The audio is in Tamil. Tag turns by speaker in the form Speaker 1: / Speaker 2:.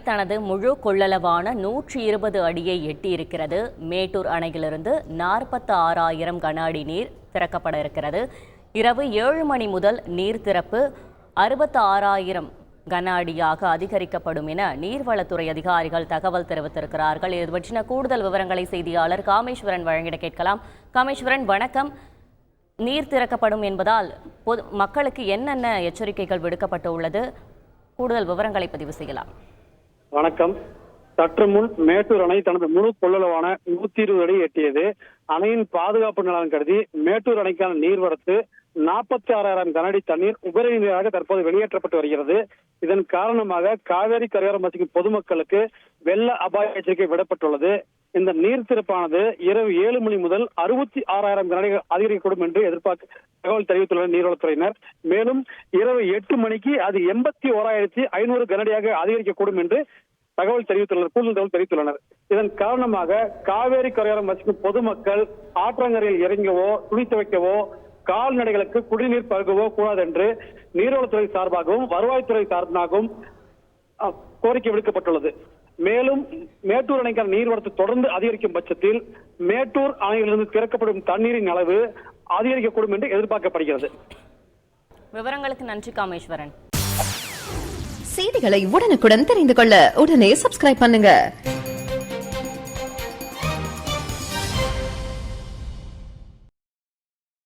Speaker 1: தனது முழு கொள்ளளவான 120 அடியை எட்டியிருக்கிறது. மேட்டூர் அணையிலிருந்து 46,000 கன அடி நீர் திறக்கப்பட இருக்கிறது. இரவு 7 மணி முதல் நீர் திறப்பு 66,000 கன அடியாக அதிகரிக்கப்படும் என நீர்வளத்துறை அதிகாரிகள் தகவல் தெரிவித்திருக்கிறார்கள். இது பற்றின கூடுதல் விவரங்களை செய்தியாளர் காமேஸ்வரன் வழங்கிட கேட்கலாம். காமேஸ்வரன், வணக்கம். நீர் திறக்கப்படும் என்பதால் மக்களுக்கு என்னென்ன எச்சரிக்கைகள் விடுக்கப்பட்டு உள்ளது? கூடுதல் விவரங்களை பதிவு செய்யலாம்.
Speaker 2: வணக்கம். சற்று முன் மேட்டூர் அணை தனது முழு கொள்ளளவான 120 அடி எட்டியது. அணையின் பாதுகாப்பு நலன் கருதி மேட்டூர் அணைக்கான நீர்வரத்து 46,000 கனஅடி தண்ணீர் உபரி நீராக தற்போது வெளியேற்றப்பட்டு வருகிறது. இதன் காரணமாக காவேரி கரையோரம் வசிக்கும் பொதுமக்களுக்கு வெள்ள அபாய எச்சரிக்கை விடப்பட்டுள்ளது. இந்த நீர் திறப்பானது இரவு 7 மணி முதல் 66,000 கனஅடி அதிகரிக்கக்கூடும் என்று தகவல் தெரிவித்துள்ளனர் நீர்வளத்துறையினர். மேலும் இரவு 8 மணிக்கு அது 81,500 கனஅடியாக அதிகரிக்கக்கூடும் என்று கூடுதல் தகவல் தெரிவித்துள்ளனர். இதன் காரணமாக காவேரி கரையோரம் வசிக்கும் பொதுமக்கள் ஆற்றங்கரையில் இறங்கவோ, துணி துவைக்கவோ, கால்நடைகளுக்கு குடிநீர் பருகவோ கூடாது என்று நீர்வளத்துறை சார்பாகவும் வருவாய்த்துறை சார்பாகவும் கோரிக்கை விடுக்கப்பட்டுள்ளது. மேலும் மேட்டூர் அணைக்கான நீர்வரத்து தொடர்ந்து அதிகரிக்கும் பட்சத்தில் மேட்டூர் அணையிலிருந்து திறக்கப்படும் தண்ணீரின் அளவு அதிகரிக்கக்கூடும் என்று எதிர்பார்க்கப்படுகிறது.
Speaker 1: விவரங்களுக்கு நன்றி காமேஸ்வரன்.
Speaker 3: செய்திகளை உடனுக்குடன் தெரிந்து கொள்ள உடனே சப்ஸ்கிரைப் பண்ணுங்க.